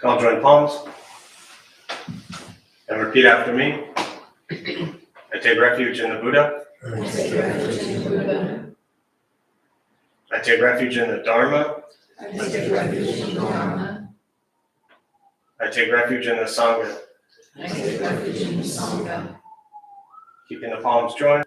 I'll join palms and repeat after me. I take refuge in the Buddha. I take refuge in the Buddha. I take refuge in the Dharma. I take refuge in the Dharma. I take refuge in the Sangha. I take refuge in the Sangha. Keeping the palms joined.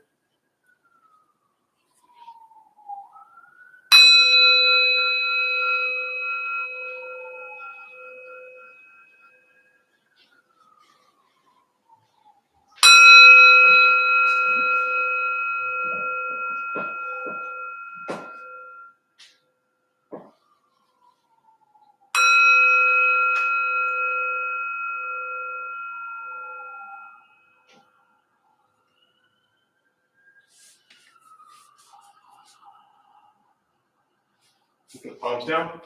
Put the palms down.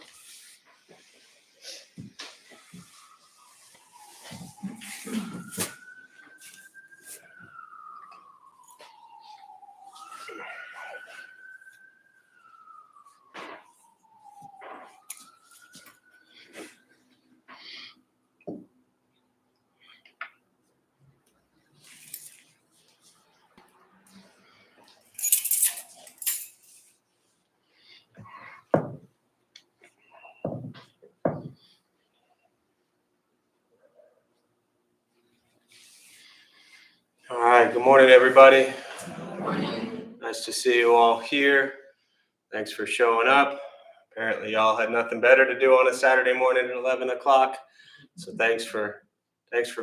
All right, good morning, everybody. Good morning. Nice to see you all here. Thanks for showing up. Apparently, y'all had nothing better to do on a Saturday morning at 11 o'clock. So thanks for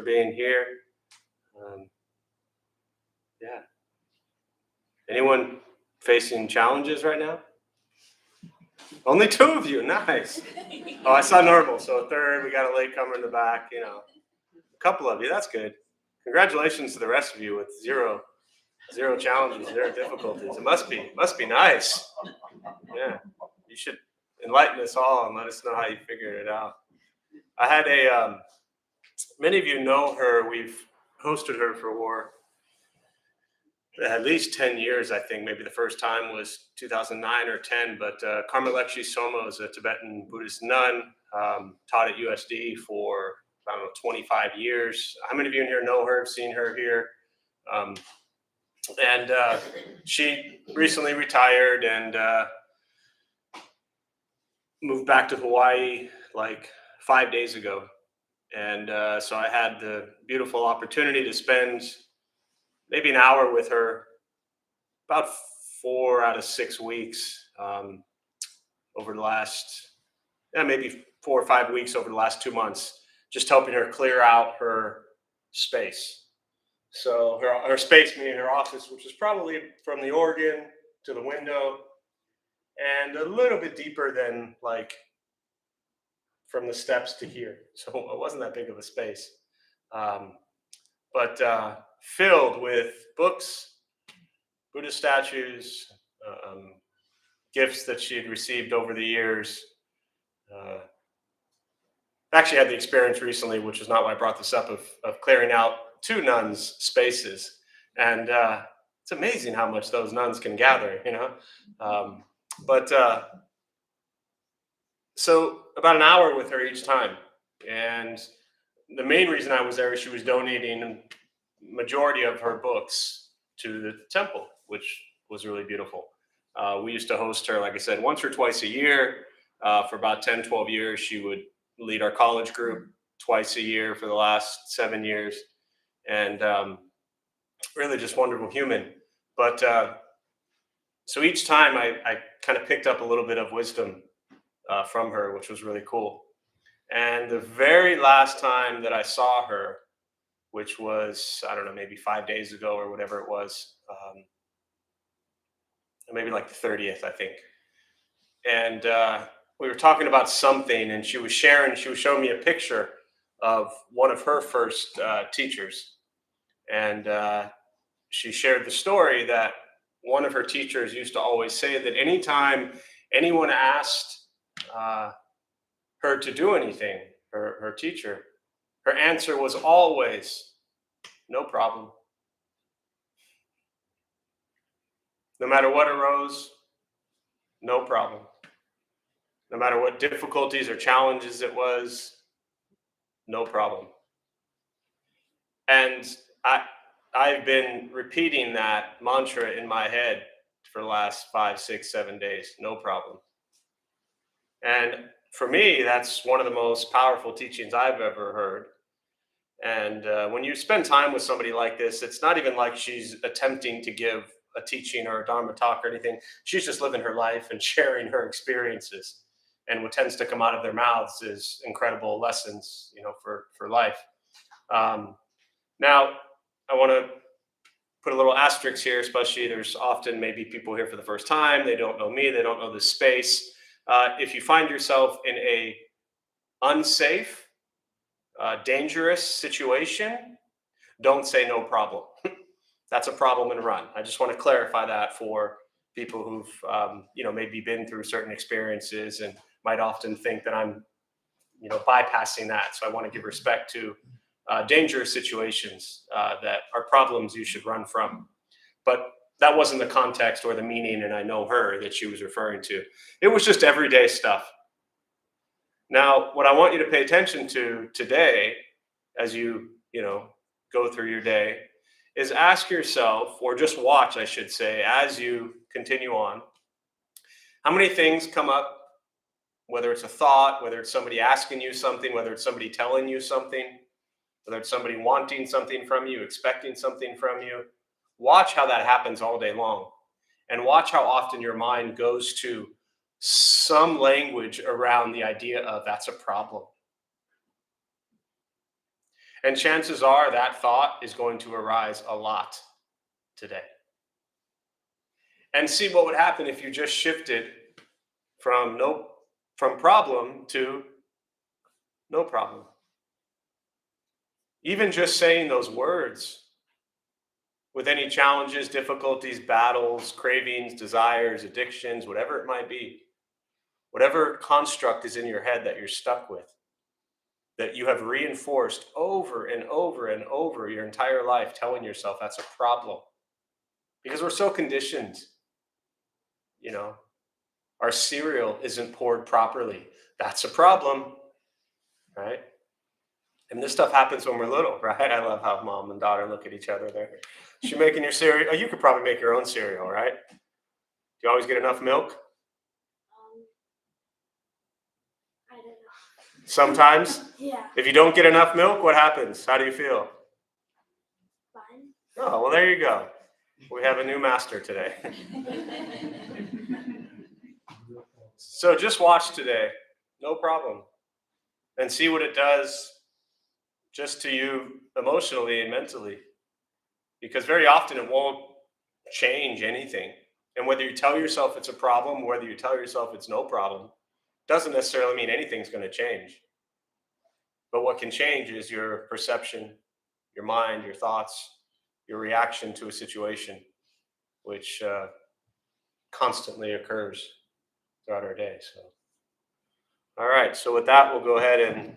being here. Yeah. Anyone facing challenges right now? Only two of you. Nice. Oh, I saw normal. So a third. We got a latecomer in the back. A couple of you. That's good. Congratulations to the rest of you with zero challenges, zero difficulties. It must be nice. Yeah, you should enlighten us all and let us know how you figured it out. I had many of you know her. We've hosted her for at least 10 years, I think. Maybe the first time was 2009 or 10, but Karma Lekshi Somo is a Tibetan Buddhist nun, taught at USD for, 25 years. How many of you in here know her, have seen her here? And she recently retired and moved back to Hawaii like 5 days ago. And so I had the beautiful opportunity to spend maybe an hour with her about 4 out of 6 weeks over the last, maybe 4 or 5 weeks over the last 2 months, just helping her clear out her space. So her space, meaning her office, which is probably from the organ to the window and a little bit deeper than like from the steps to here. So it wasn't that big of a space, but filled with books, Buddha statues, gifts that she had received over the years. Actually had the experience recently, which is not why I brought this up, of clearing out 2 nuns' spaces. And it's amazing how much those nuns can gather, So about an hour with her each time. And the main reason I was there is she was donating majority of her books to the temple, which was really beautiful. We used to host her, like I said, once or twice a year. For about 10, 12 years, she would lead our college group twice a year for the last 7 years. And really just wonderful human. But so each time I kind of picked up a little bit of wisdom from her, which was really cool. And the very last time that I saw her, which was, I don't know, maybe 5 days ago or whatever it was, maybe like the 30th, I think. And we were talking about something, and she was showing me a picture of one of her first teachers. And she shared the story that one of her teachers used to always say that anytime anyone asked her to do anything, her teacher, her answer was always, no problem. No matter what arose, no problem. No matter what difficulties or challenges it was, no problem. And I've been repeating that mantra in my head for the last 5, 6, 7 days. No problem. And for me, that's one of the most powerful teachings I've ever heard. And when you spend time with somebody like this, it's not even like she's attempting to give a teaching or a Dharma talk or anything. She's just living her life and sharing her experiences. And what tends to come out of their mouths is incredible lessons, for life. Now, I want to put a little asterisk here, especially there's often maybe people here for the first time. They don't know me. They don't know this space. If you find yourself in a unsafe, dangerous situation, don't say no problem. That's a problem and run. I just want to clarify that for people who've, maybe been through certain experiences and might often think that I'm, bypassing that. So I want to give respect to dangerous situations that are problems you should run from. But that wasn't the context or the meaning, and I know her that she was referring to. It was just everyday stuff. Now, what I want you to pay attention to today, as you go through your day, is ask yourself, or just watch, I should say, as you continue on, how many things come up, whether it's a thought, whether it's somebody asking you something, whether it's somebody telling you something, whether it's somebody wanting something from you, expecting something from you. Watch how that happens all day long, and watch how often your mind goes to some language around the idea of that's a problem. And chances are that thought is going to arise a lot today. And see what would happen if you just shifted from problem to no problem. Even just saying those words with any challenges, difficulties, battles, cravings, desires, addictions, whatever it might be, whatever construct is in your head that you're stuck with, that you have reinforced over and over and over your entire life, telling yourself that's a problem. Because we're so conditioned, our cereal isn't poured properly. That's a problem, right? And this stuff happens when we're little, right? I love how mom and daughter look at each other there. She making your cereal? Oh, you could probably make your own cereal, right? Do you always get enough milk? I don't know. Sometimes? Yeah, If you don't get enough milk, what happens? How do you feel? fine. Oh, well, there you go. We have a new master today. So just watch today, no problem, and see what it does just to you emotionally and mentally. Because very often it won't change anything. And whether you tell yourself it's a problem, whether you tell yourself it's no problem, doesn't necessarily mean anything's going to change. But what can change is your perception, your mind, your thoughts, your reaction to a situation, which constantly occurs throughout our day. So, all right. So with that, we'll go ahead and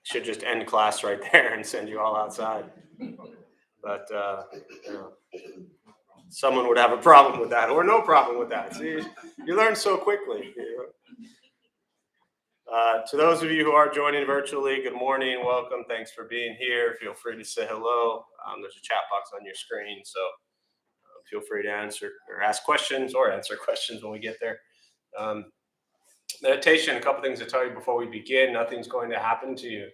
should just end class right there and send you all outside. But someone would have a problem with that, or no problem with that. See, you learn so quickly. To those of you who are joining virtually, good morning, welcome. Thanks for being here. Feel free to say hello. There's a chat box on your screen, so feel free to answer or ask questions or answer questions when we get there. Meditation, a couple things to tell you before we begin. Nothing's going to happen to you.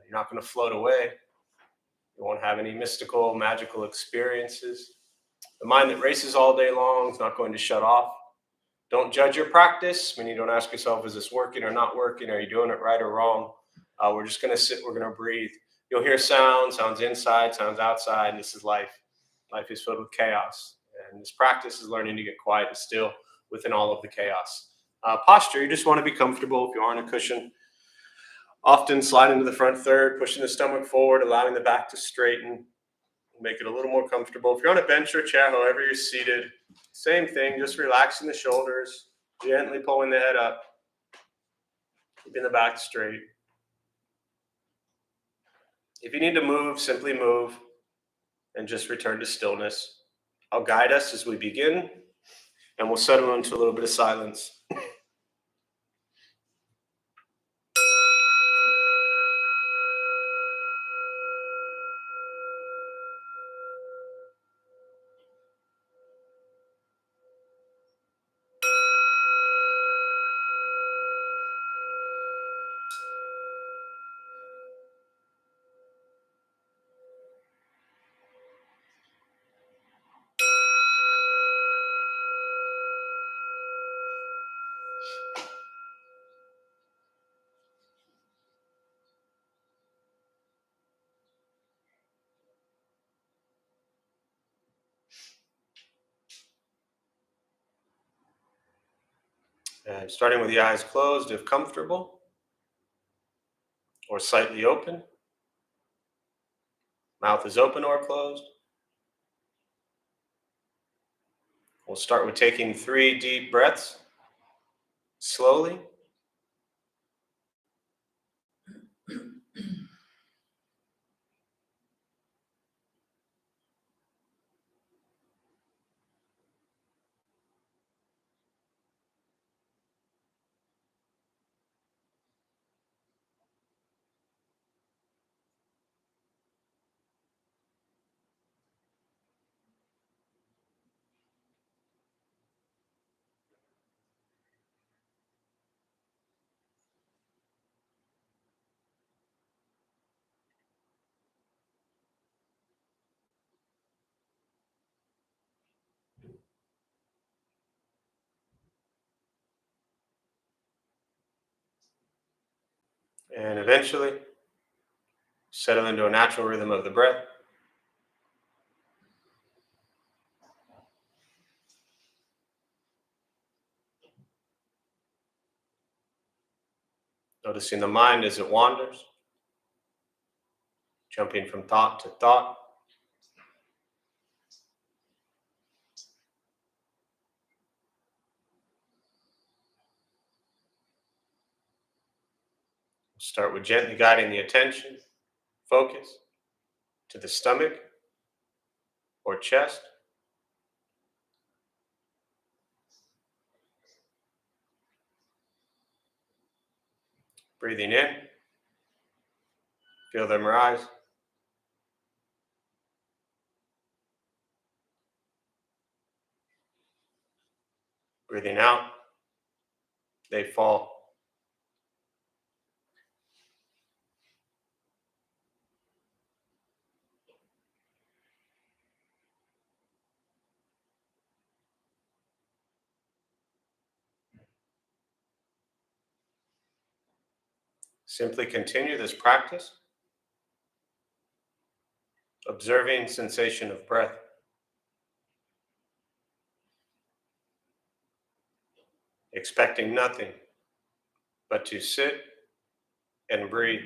You're not going to float away. You won't have any mystical, magical experiences. The mind that races all day long is not going to shut off. Don't judge your practice. Meaning, don't ask yourself, is this working or not working? Are you doing it right or wrong? We're just going to sit. We're going to breathe. You'll hear sounds inside, sounds outside. And this is life. Life is filled with chaos. And this practice is learning to get quiet and still within all of the chaos. Posture, you just want to be comfortable. If you're on a cushion, often slide into the front third, pushing the stomach forward, allowing the back to straighten. Make it a little more comfortable. If you're on a bench or chair, however you're seated, same thing, just relaxing the shoulders, gently pulling the head up, keeping the back straight. If you need to move, simply move and just return to stillness. I'll guide us as we begin, and we'll settle into a little bit of silence. And starting with the eyes closed if comfortable, or slightly open. Mouth is open or closed. We'll start with taking 3 deep breaths, slowly. And eventually, settle into a natural rhythm of the breath. Noticing the mind as it wanders, jumping from thought to thought. We'll start with gently guiding the attention, focus, to the stomach or chest. Breathing in, feel them rise. Breathing out, they fall. Simply continue this practice, observing sensation of breath, expecting nothing but to sit and breathe.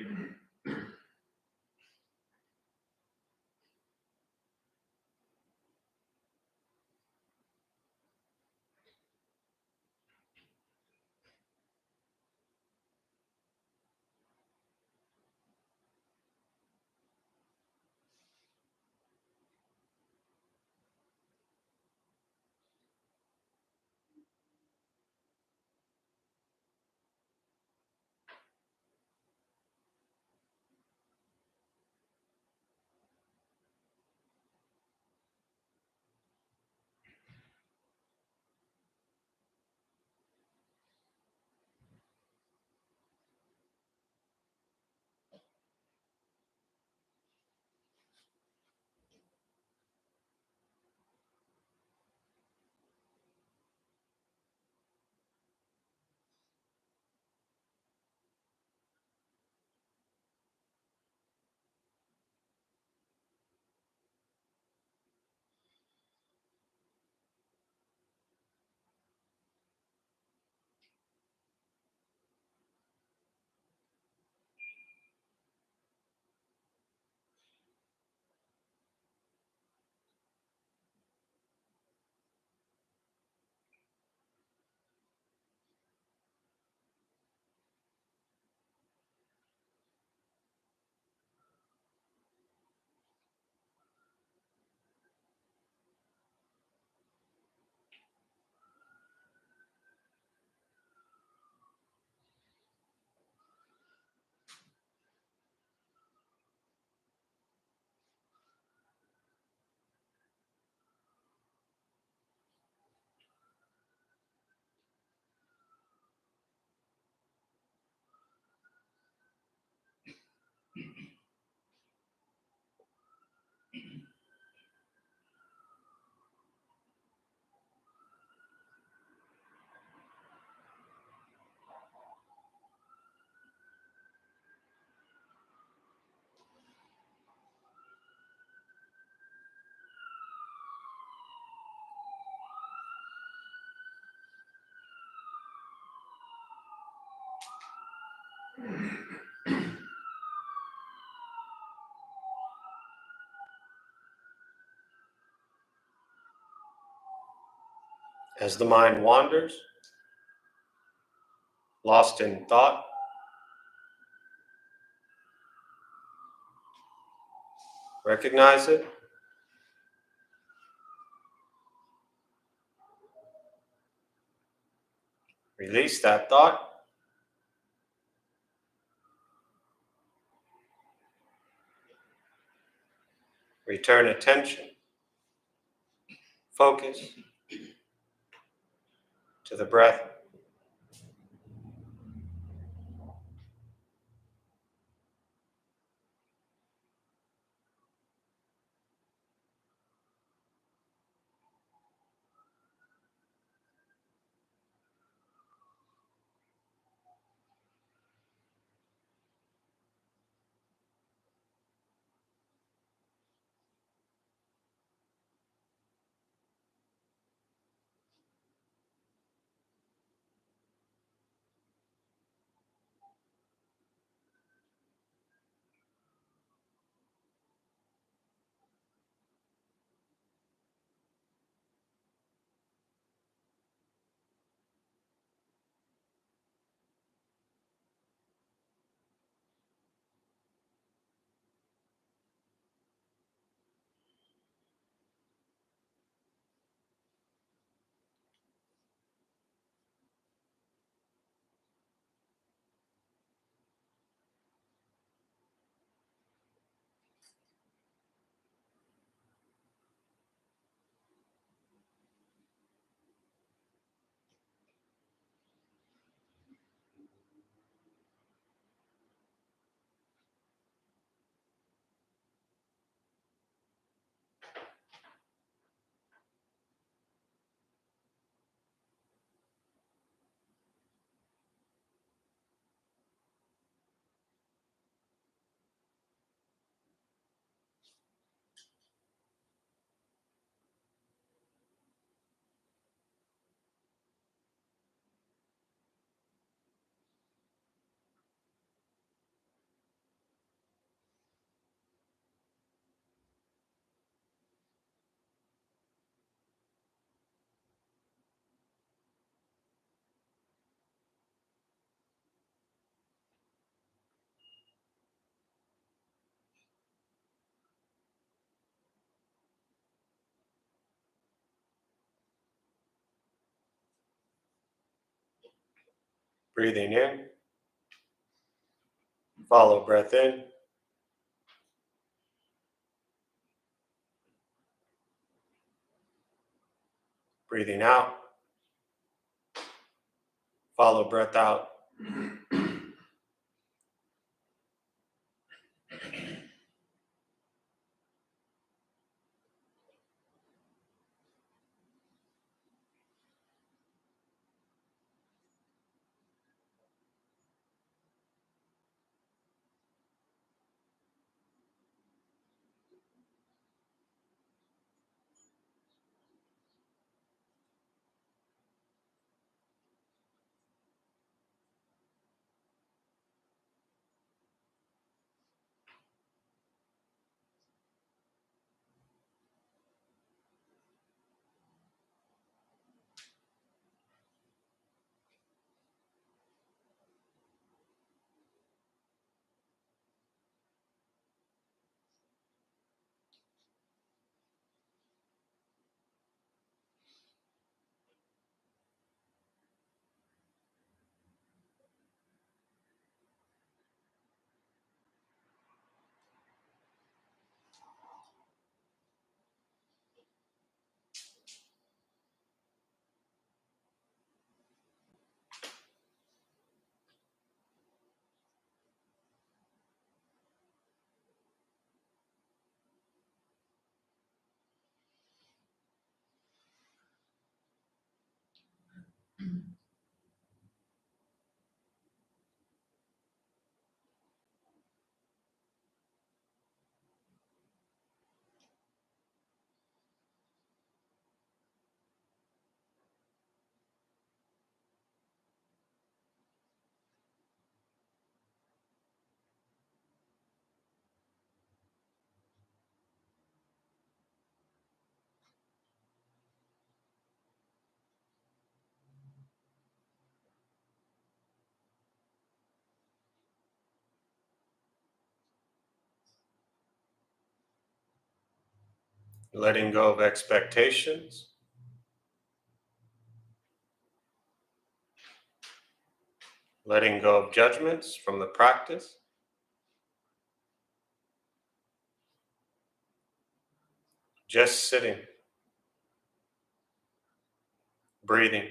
As the mind wanders, lost in thought, recognize it, release that thought, return attention, focus to the breath. Breathing in, follow breath in, breathing out, follow breath out. letting go of expectations, letting go of judgments from the practice, just sitting, breathing.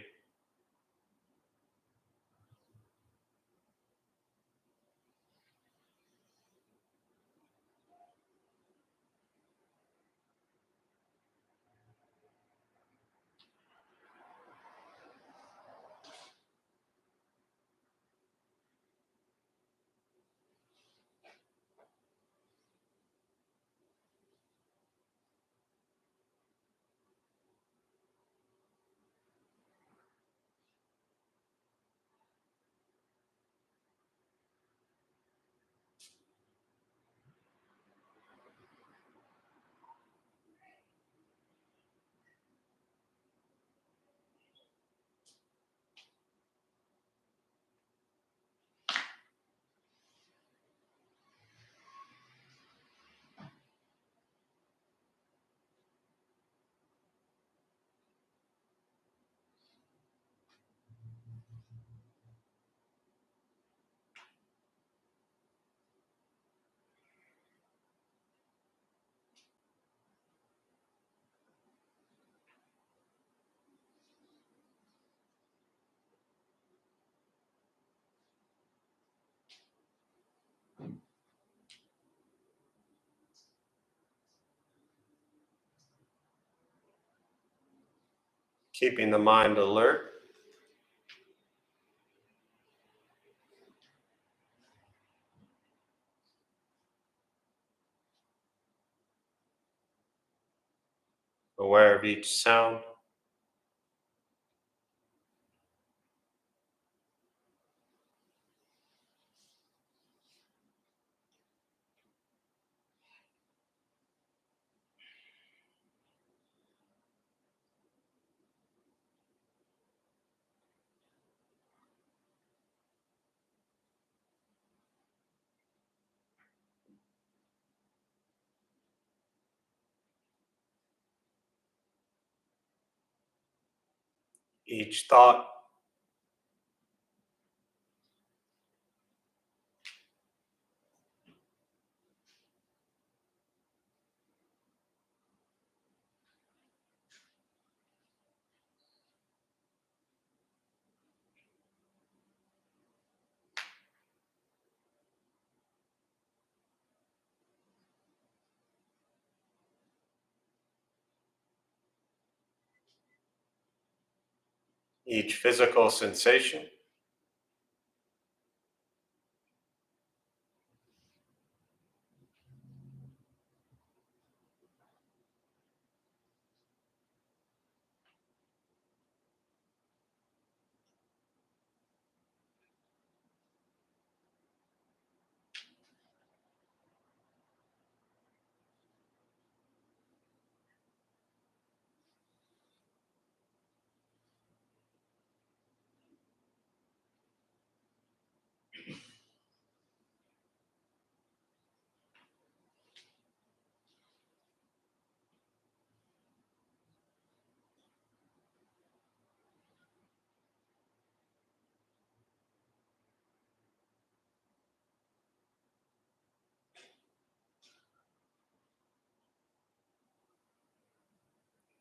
Keeping the mind alert. Aware of each sound. Each thought. Each physical sensation.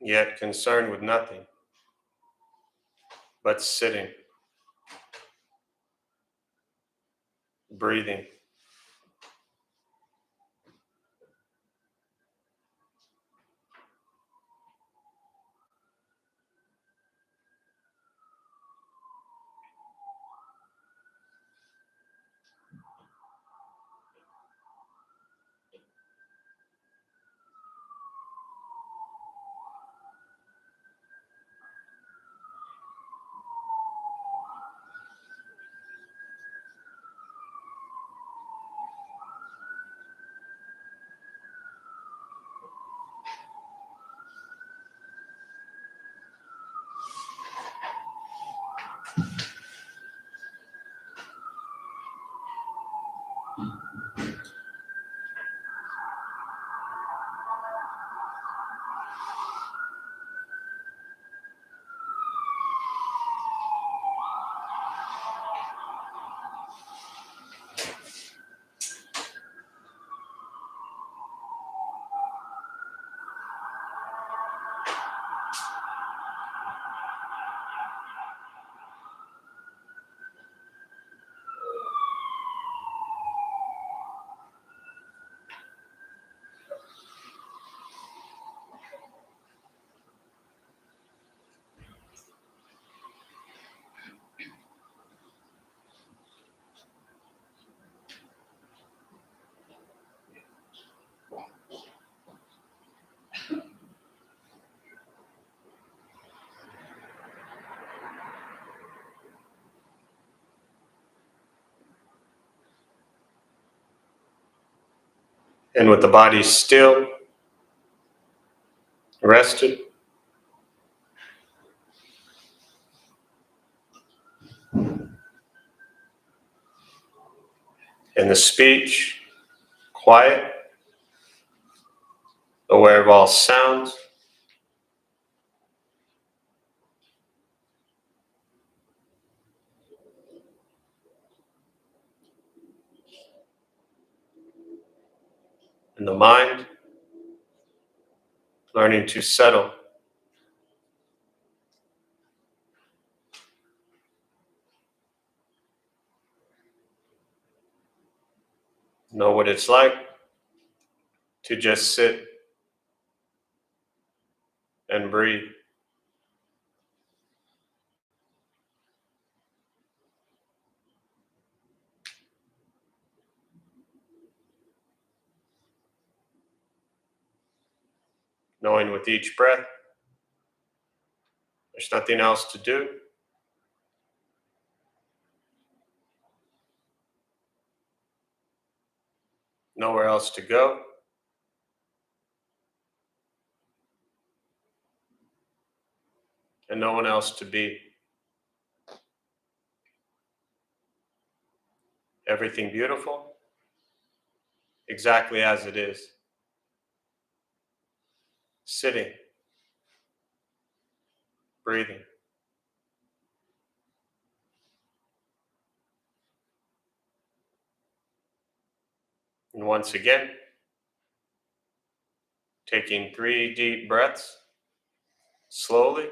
Yet concerned with nothing but sitting, breathing. And with the body still, rested, and the speech quiet, aware of all sounds, and the mind learning to settle. Know what it's like to just sit and breathe. Knowing with each breath, there's nothing else to do. Nowhere else to go. And no one else to be. Everything beautiful, exactly as it is. Sitting, breathing. And once again, taking 3 deep breaths, slowly.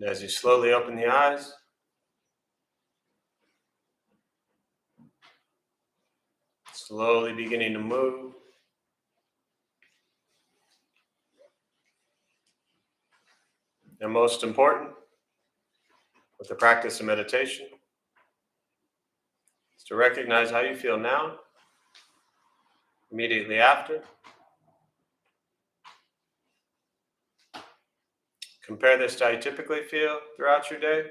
And as you slowly open the eyes, slowly beginning to move. And most important, with the practice of meditation, is to recognize how you feel now, immediately after. Compare this to how you typically feel throughout your day.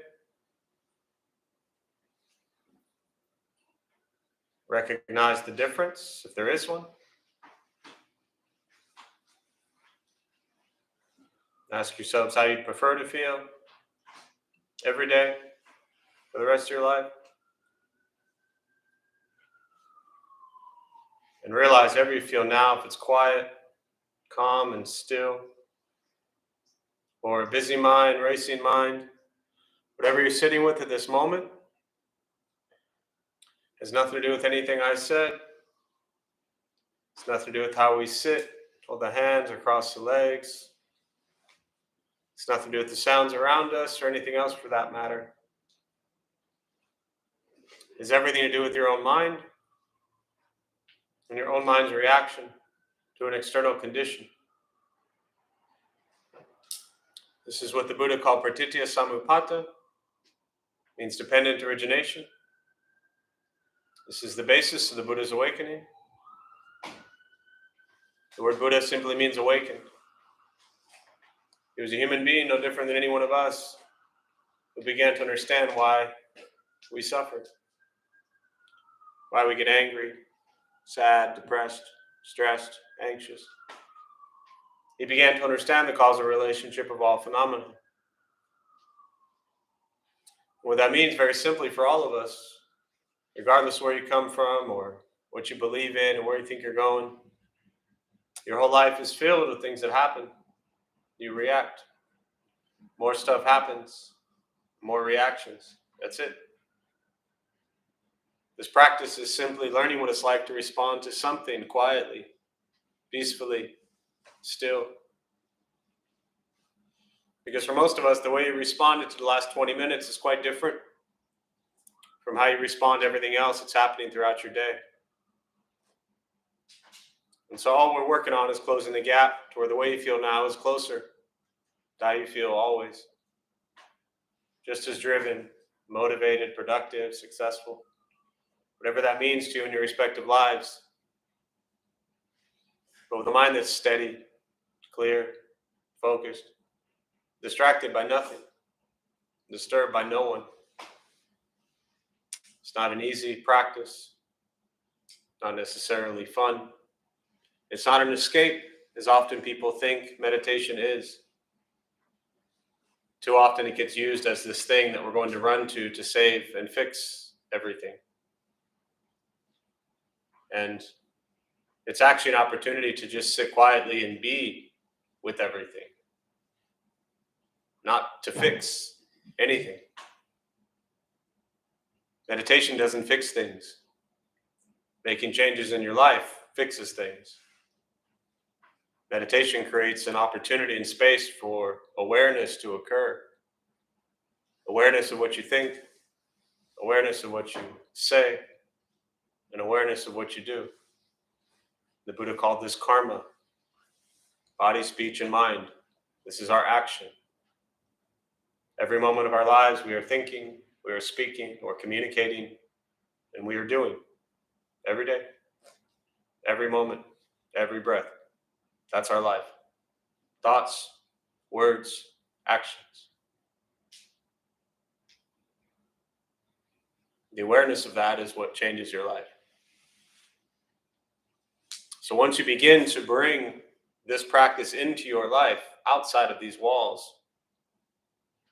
Recognize the difference, if there is one. Ask yourselves how you prefer to feel every day for the rest of your life. And realize however you feel now, if it's quiet, calm, and still, or a busy mind, racing mind, whatever you're sitting with at this moment, has nothing to do with anything I said. It's nothing to do with how we sit, hold the hands across the legs. It's nothing to do with the sounds around us or anything else for that matter. It's everything to do with your own mind and your own mind's reaction to an external condition. This is what the Buddha called pratitya samuppada, means dependent origination. This is the basis of the Buddha's awakening. The word Buddha simply means awakened. He was a human being, no different than any one of us, who began to understand why we suffer, why we get angry, sad, depressed, stressed, anxious. He began to understand the causal relationship of all phenomena. What that means, very simply, for all of us, regardless where you come from or what you believe in and where you think you're going, your whole life is filled with things that happen. You react. More stuff happens, more reactions. That's it. This practice is simply learning what it's like to respond to something quietly, peacefully, still. Because for most of us, the way you responded to the last 20 minutes is quite different from how you respond to everything else that's happening throughout your day. And so all we're working on is closing the gap to where the way you feel now is closer to how you feel always. Just as driven, motivated, productive, successful, whatever that means to you in your respective lives. But with a mind that's steady, clear, focused, distracted by nothing, disturbed by no one. It's not an easy practice, not necessarily fun. It's not an escape, as often people think meditation is. Too often it gets used as this thing that we're going to run to save and fix everything. And it's actually an opportunity to just sit quietly and be with everything, not to fix anything. Meditation doesn't fix things. Making changes in your life fixes things. Meditation creates an opportunity and space for awareness to occur. Awareness of what you think, awareness of what you say, and awareness of what you do. The Buddha called this karma. Body, speech, and mind. This is our action. Every moment of our lives we are thinking, we are speaking, or communicating, and we are doing. Every day, every moment, every breath. That's our life. Thoughts, words, actions. The awareness of that is what changes your life. So once you begin to bring this practice into your life outside of these walls,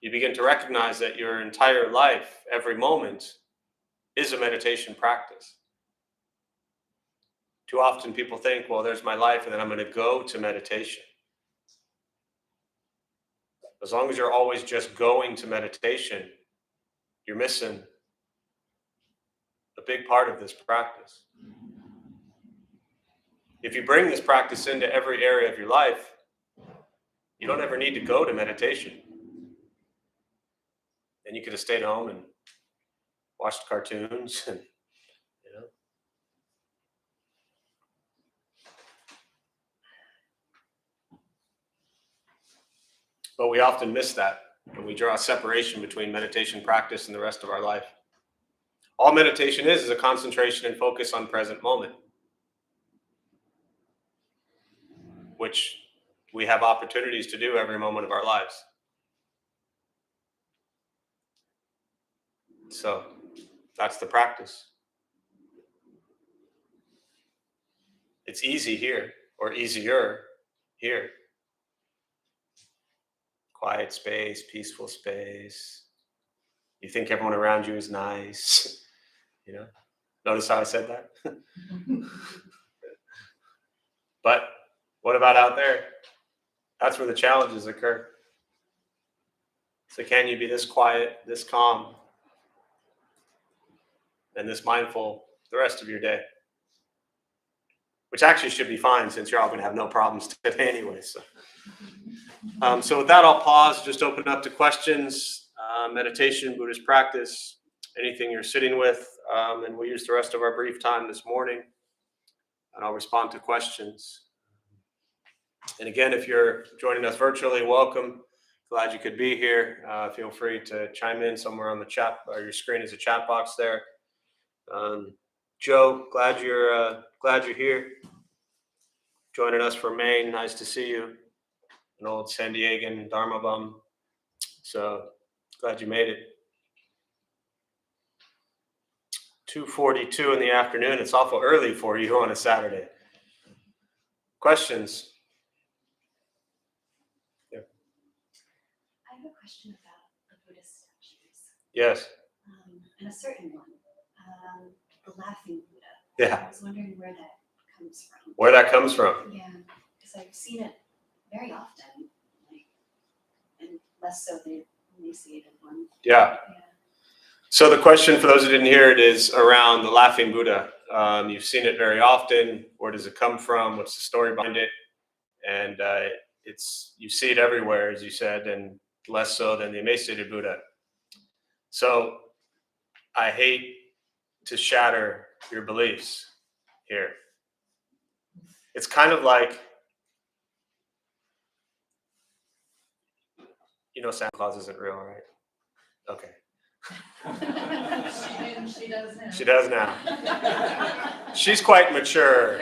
you begin to recognize that your entire life, every moment, is a meditation practice. Too often people think, well, there's my life, and then I'm going to go to meditation. As long as you're always just going to meditation, you're missing a big part of this practice. If you bring this practice into every area of your life, you don't ever need to go to meditation. Then you could have stayed home and watched cartoons and, But we often miss that, and we draw a separation between meditation practice and the rest of our life. All meditation is a concentration and focus on present moment, which we have opportunities to do every moment of our lives. So that's the practice. It's easy here, or easier here. Quiet space, peaceful space. You think everyone around you is nice, Notice how I said that? But what about out there? That's where the challenges occur. So can you be this quiet, this calm, and this mindful the rest of your day? Which actually should be fine, since you're all going to have no problems today anyway. So with that, I'll pause, just open up to questions, meditation, Buddhist practice, anything you're sitting with, and we'll use the rest of our brief time this morning, and I'll respond to questions. And again, if you're joining us virtually, welcome. Glad you could be here. Feel free to chime in somewhere on the chat, or your screen is a chat box there. Joe, glad you're here. joining us from Maine. Nice to see you. An old San Diegan Dharma bum. So glad you made it. 2:42 in the afternoon. It's awful early for you on a Saturday. Questions? I have a question about the Buddhist statues, Yes. and a certain one, the laughing Buddha. Yeah. I was wondering where that comes from. Where that comes from? Yeah, because I've seen it very often, and less so the emaciated one. Yeah. Yeah. So the question, for those who didn't hear it, is around the laughing Buddha. You've seen it very often. Where does it come from? What's the story behind it? And you see it everywhere, as you said, and less so than the emaciated Buddha. So I hate to shatter your beliefs here. It's kind of like, Santa Claus isn't real, right? Okay. She does now. She does now. She's quite mature.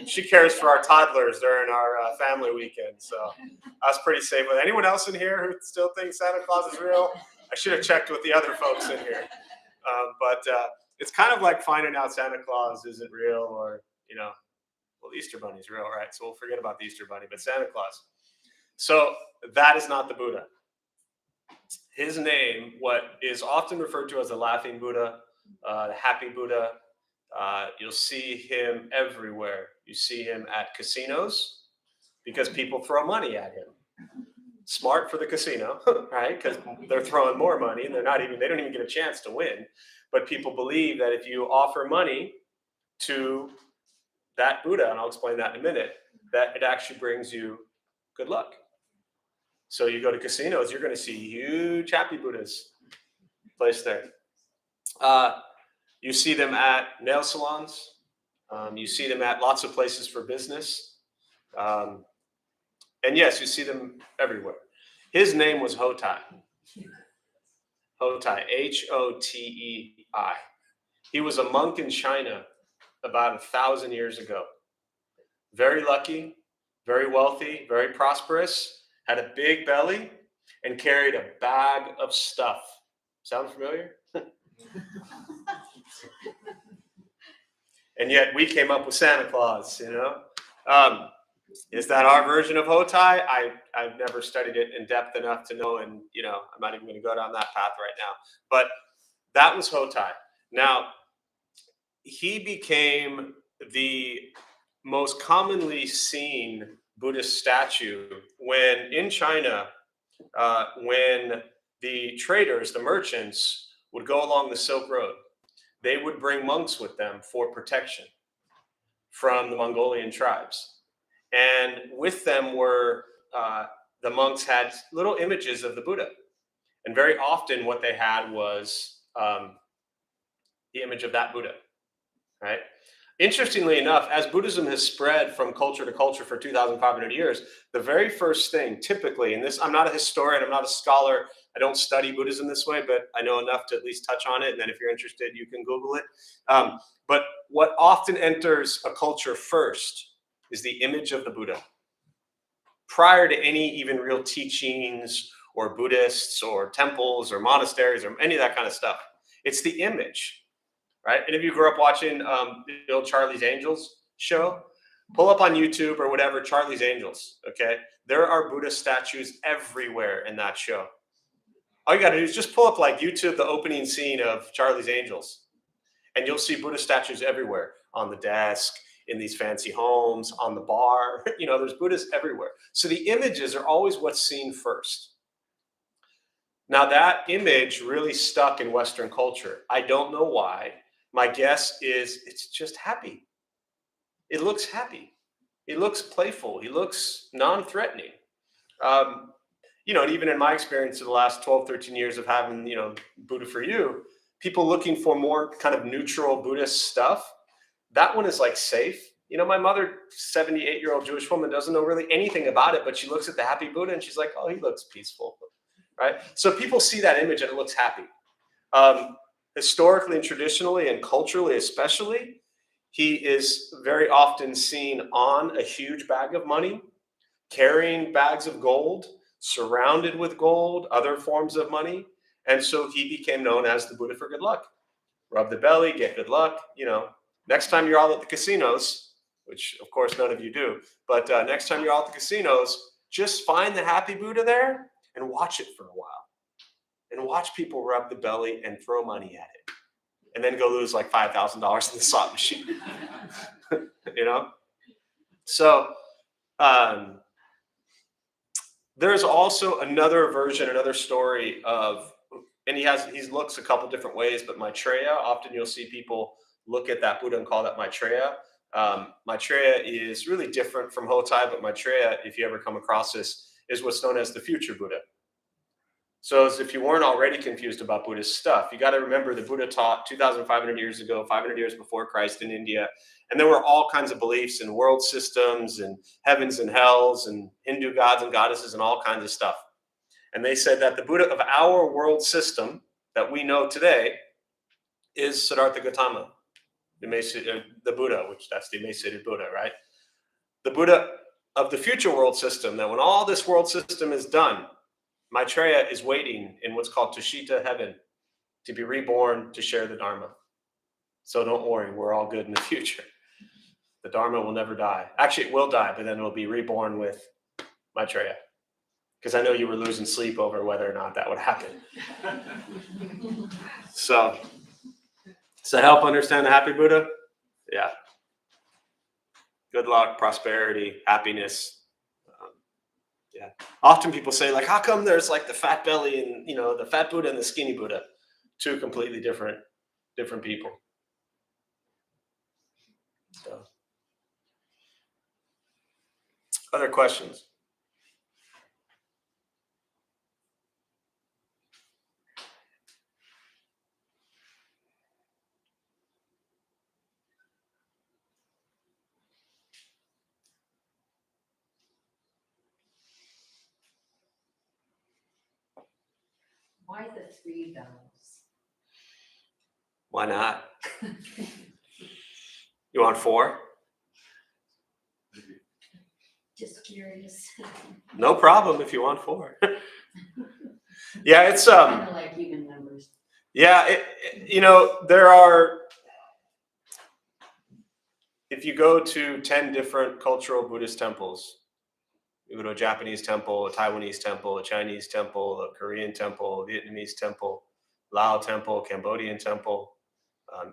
She cares for our toddlers during our family weekend, so I was pretty safe with it. Anyone else in here who still thinks Santa Claus is real? I should have checked with the other folks in here. But it's kind of like finding out Santa Claus isn't real, or, well, Easter Bunny's real, right? So we'll forget about the Easter Bunny, but Santa Claus. So that is not the Buddha. His name, what is often referred to as the laughing Buddha, the happy Buddha, you'll see him everywhere. You see him at casinos because people throw money at him. Smart for the casino, right? Because they're throwing more money and they don't even get a chance to win. But people believe that if you offer money to that Buddha, and I'll explain that in a minute, that it actually brings you good luck. So you go to casinos, you're going to see huge happy Buddhas placed there. You see them at nail salons. You see them at lots of places for business. And yes, you see them everywhere. His name was Hotei. Hotei, Hotei. He was a monk in China about 1,000 years ago. Very lucky, very wealthy, very prosperous, had a big belly, and carried a bag of stuff. Sound familiar? And yet we came up with Santa Claus, Is that our version of Hotei? I've never studied it in depth enough to know, and I'm not even going to go down that path right now. But that was Hotei. Now, he became the most commonly seen Buddhist statue when in China, when the traders, the merchants, would go along the Silk Road. They would bring monks with them for protection from the Mongolian tribes. And with them were, the monks had little images of the Buddha. And very often what they had was the image of that Buddha, right? Interestingly enough, as Buddhism has spread from culture to culture for 2,500 years, the very first thing typically, and this, I'm not a historian, I'm not a scholar, I don't study Buddhism this way, but I know enough to at least touch on it. And then if you're interested, you can Google it. But what often enters a culture first is the image of the Buddha. Prior to any even real teachings or Buddhists or temples or monasteries or any of that kind of stuff, it's the image. Right? And if you grew up watching the old Charlie's Angels show, pull up on YouTube or whatever, Charlie's Angels, okay? There are Buddha statues everywhere in that show. All you got to do is just pull up like YouTube, the opening scene of Charlie's Angels, and you'll see Buddha statues everywhere, on the desk, in these fancy homes, on the bar. There's Buddhas everywhere. So the images are always what's seen first. Now that image really stuck in Western culture. I don't know why. My guess is it's just happy. It looks happy. He looks playful. He looks non-threatening. And even in my experience in the last 12, 13 years of having, Buddha for You, people looking for more kind of neutral Buddhist stuff, that one is like safe. My mother, 78-year-old Jewish woman, doesn't know really anything about it, but she looks at the happy Buddha and she's like, oh, he looks peaceful, right? So people see that image and it looks happy. Historically and traditionally and culturally especially, he is very often seen on a huge bag of money, carrying bags of gold, surrounded with gold, other forms of money. And so he became known as the Buddha for good luck. Rub the belly, get good luck. Next time you're all at the casinos, which of course none of you do, but next time you're all at the casinos, just find the happy Buddha there and watch it for a while. And watch people rub the belly and throw money at it. And then go lose like $5,000 in the slot machine. So there's also another version, another story of, and he looks a couple different ways, but Maitreya, often you'll see people look at that Buddha and call that Maitreya. Maitreya is really different from Hotai, but Maitreya, if you ever come across this, is what's known as the future Buddha. So as if you weren't already confused about Buddhist stuff, you got to remember the Buddha taught 2,500 years ago, 500 years before Christ in India. And there were all kinds of beliefs in world systems and heavens and hells and Hindu gods and goddesses and all kinds of stuff. And they said that the Buddha of our world system that we know today is Siddhartha Gautama, the Buddha, which that's the emaciated Buddha, right? The Buddha of the future world system, that when all this world system is done, Maitreya is waiting in what's called Tushita heaven to be reborn to share the Dharma. So don't worry, we're all good in the future. The Dharma will never die. Actually, it will die, but then it'll be reborn with Maitreya. Because I know you were losing sleep over whether or not that would happen. So, does that help understand the happy Buddha? Yeah. Good luck, prosperity, happiness. Yeah. Often people say, like, how come there's like the fat belly and, the fat Buddha and the skinny Buddha? Two completely different people. So, other questions? Why the 3 bells? Why not? You want 4? Just curious. No problem if you want 4. Yeah, it's Kind of like even numbers. Yeah, there are. If you go to 10 different cultural Buddhist temples, you go to a Japanese temple, a Taiwanese temple, a Chinese temple, a Korean temple, a Vietnamese temple, Lao temple, Cambodian temple.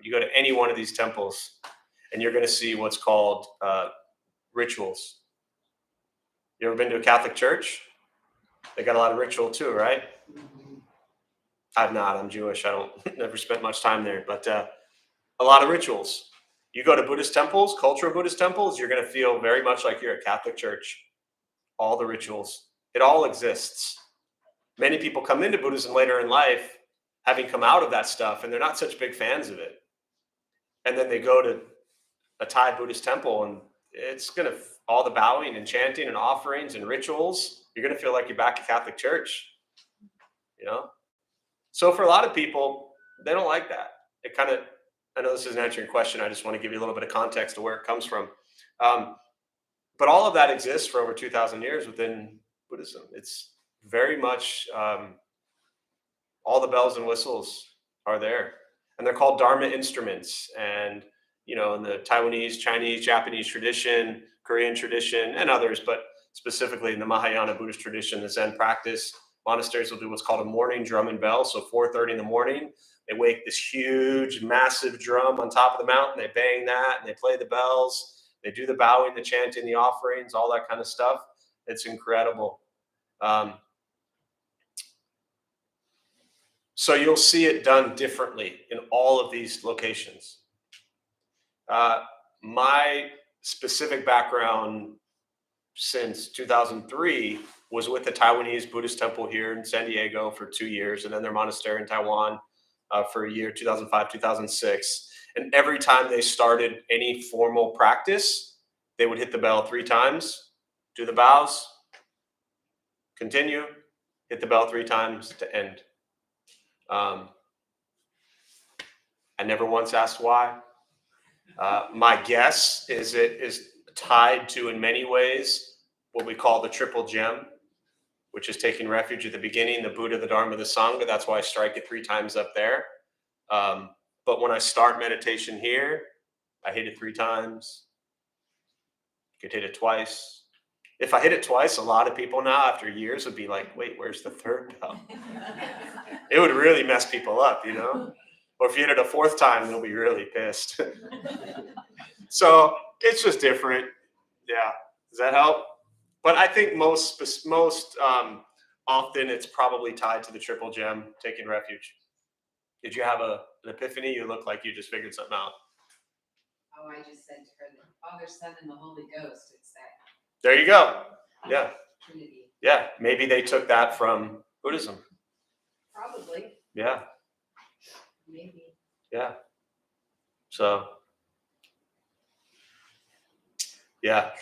You go to any one of these temples, and you're going to see what's called rituals. You ever been to a Catholic church? They got a lot of ritual too, right? I've not. I'm Jewish. I don't never spent much time there, but a lot of rituals. You go to Buddhist temples, cultural Buddhist temples, you're going to feel very much like you're at Catholic church. All the rituals, it all exists. Many people come into Buddhism later in life, having come out of that stuff, and they're not such big fans of it. And then they go to a Thai Buddhist temple, and it's going to, all the bowing and chanting and offerings and rituals, you're going to feel like you're back at Catholic church, So for a lot of people, they don't like that. It kind of, I know this isn't answering your question. I just want to give you a little bit of context to where it comes from. But all of that exists for over 2,000 years within Buddhism. It's very much, all the bells and whistles are there. And they're called Dharma instruments. And, in the Taiwanese, Chinese, Japanese tradition, Korean tradition, and others, but specifically in the Mahayana Buddhist tradition, the Zen practice, monasteries will do what's called a morning drum and bell. So 4:30 in the morning, they wake this huge, massive drum on top of the mountain. They bang that and they play the bells. They do the bowing, the chanting, the offerings, all that kind of stuff. It's incredible. So you'll see it done differently in all of these locations. My specific background since 2003 was with the Taiwanese Buddhist temple here in San Diego for 2 years, and then their monastery in Taiwan for a year, 2005, 2006. And every time they started any formal practice, they would hit the bell 3 times, do the bows, continue, hit the bell 3 times to end. I never once asked why. My guess is it is tied to, in many ways, what we call the triple gem, which is taking refuge at the beginning, the Buddha, the Dharma, the Sangha. That's why I strike it 3 times up there. But when I start meditation here, I hit it 3 times. You could hit it twice. If I hit it twice, a lot of people now, after years, would be like, wait, where's the 3rd bell? It would really mess people up, you know? Or if you hit it a 4th time, they'll be really pissed. So it's just different. Yeah. Does that help? But I think most often it's probably tied to the triple gem, taking refuge. Did you have an epiphany? You look like you just figured something out. Oh, I just said to her that Father, Son, and the Holy Ghost, it's that There you go. Yeah. Trinity. Yeah. Maybe they took that from Buddhism. Probably, Yeah. maybe. Yeah. So, yeah.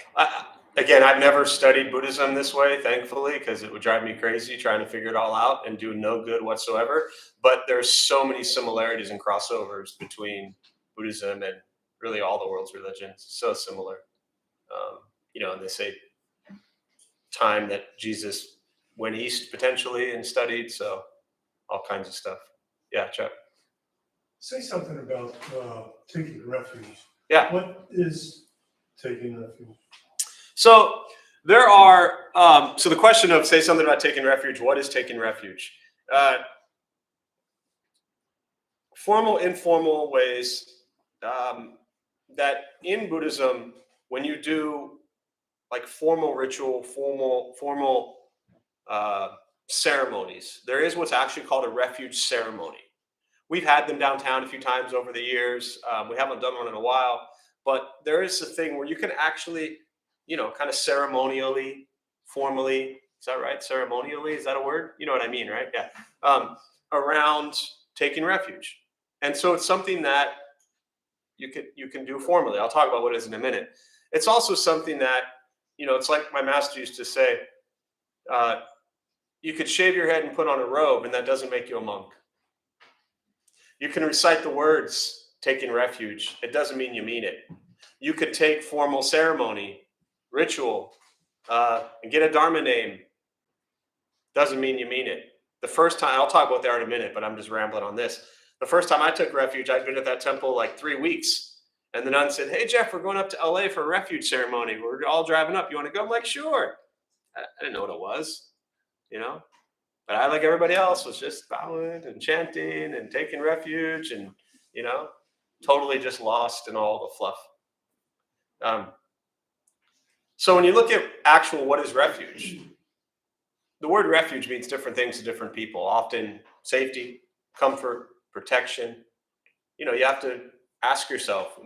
Again, I've never studied Buddhism this way, thankfully, because it would drive me crazy trying to figure it all out and do no good whatsoever. But there's so many similarities and crossovers between Buddhism and really all the world's religions. So similar. And they say time that Jesus went east potentially and studied. So all kinds of stuff. Yeah, Chuck. Say something about taking refuge. Yeah. What is taking refuge? So there are, so the question of say something about taking refuge, what is taking refuge? Formal, informal ways that in Buddhism, when you do like formal ritual, formal ceremonies, there is what's actually called a refuge ceremony. We've had them downtown a few times over the years. We haven't done one in a while, but there is a thing where you can actually, kind of ceremonially, formally, is that right? Ceremonially, is that a word? You know what I mean, right? Yeah. Around taking refuge. And so it's something that you can do formally. I'll talk about what it is in a minute. It's also something that, it's like my master used to say, you could shave your head and put on a robe, and that doesn't make you a monk. You can recite the words, taking refuge. It doesn't mean you mean it. You could take formal ceremony, ritual, and get a Dharma name. Doesn't mean you mean it. The first time, I'll talk about that in a minute, but I'm just rambling on this. The first time I took refuge, I'd been at that temple like 3 weeks. And the nun said, hey, Jeff, we're going up to LA for a refuge ceremony. We're all driving up. You want to go? I'm like, sure. I didn't know what it was, But I, like everybody else, was just bowing and chanting and taking refuge and, totally just lost in all the fluff. So when you look at actual what is refuge, the word refuge means different things to different people. Often safety, comfort, protection. You have to ask yourself,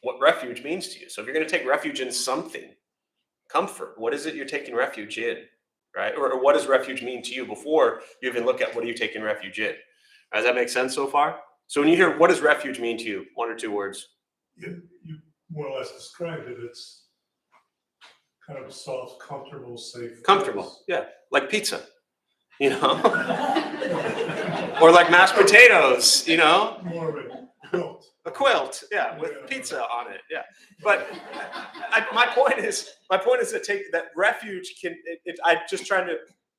what refuge means to you. So if you're going to take refuge in something, comfort, what is it you're taking refuge in, right? Or what does refuge mean to you before you even look at what are you taking refuge in? Does that make sense so far? So when you hear what does refuge mean to you, 1 or 2 words? You more or less described it. It's kind of a soft, comfortable, safe. Comfortable, place. yeah, like pizza, or like mashed potatoes, More of a quilt. a quilt, yeah, with pizza on it, yeah. But my point is that refuge can. I'm just trying to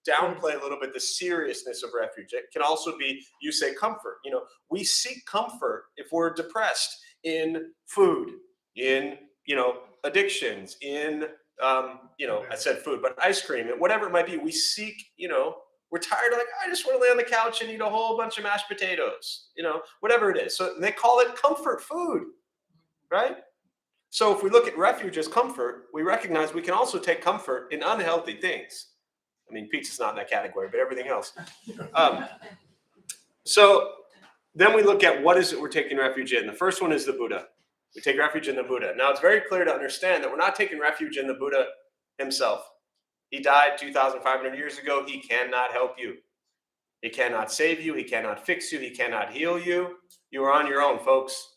downplay a little bit the seriousness of refuge. It can also be, you say, comfort. We seek comfort if we're depressed in food, in addictions, in I said food, but ice cream, and whatever it might be. We seek, we're tired of I just want to lay on the couch and eat a whole bunch of mashed potatoes, whatever it is. So they call it comfort food, right? So if we look at refuge as comfort, we recognize we can also take comfort in unhealthy things. I mean, pizza's not in that category, but everything else. So then we look at what is it we're taking refuge in. The first one is the Buddha. We take refuge in the Buddha. Now, it's very clear to understand that we're not taking refuge in the Buddha himself. He died 2,500 years ago. He cannot help you. He cannot save you. He cannot fix you. He cannot heal you. You are on your own, folks.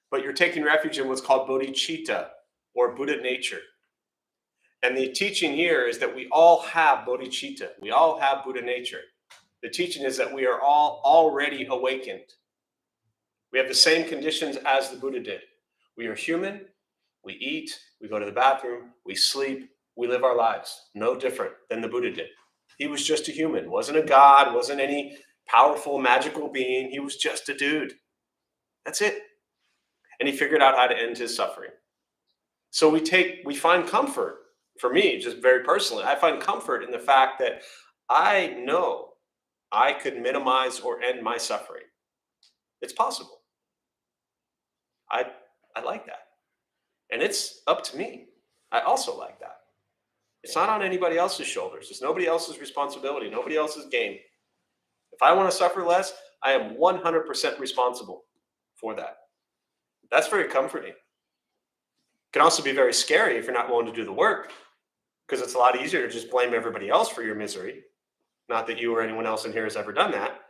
But you're taking refuge in what's called bodhicitta, or Buddha nature. And the teaching here is that we all have bodhicitta. We all have Buddha nature. The teaching is that we are all already awakened. We have the same conditions as the Buddha did. We are human. We eat. We go to the bathroom. We sleep. We live our lives. No different than the Buddha did. He was just a human. Wasn't a god. Wasn't any powerful, magical being. He was just a dude. That's it. And he figured out how to end his suffering. So we find comfort. For me, just very personally, I find comfort in the fact that I know I could minimize or end my suffering. It's possible. I like that. And it's up to me. I also like that. It's not on anybody else's shoulders. It's nobody else's responsibility, nobody else's game. If I want to suffer less, I am 100% responsible for that. That's very comforting. It can also be very scary if you're not willing to do the work, because it's a lot easier to just blame everybody else for your misery. Not that you or anyone else in here has ever done that,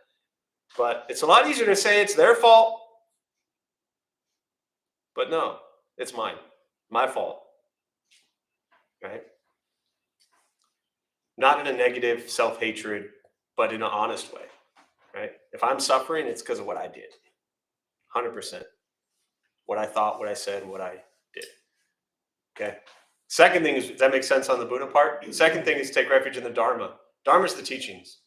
but it's a lot easier to say it's their fault. But no, it's mine. My fault. Right? Not in a negative self-hatred, but in an honest way. Right? If I'm suffering, it's because of what I did. 100%. What I thought, what I said, what I did. Okay? Second thing is, does that make sense on the Buddha part? The second thing is take refuge in the Dharma. Dharma is the teachings.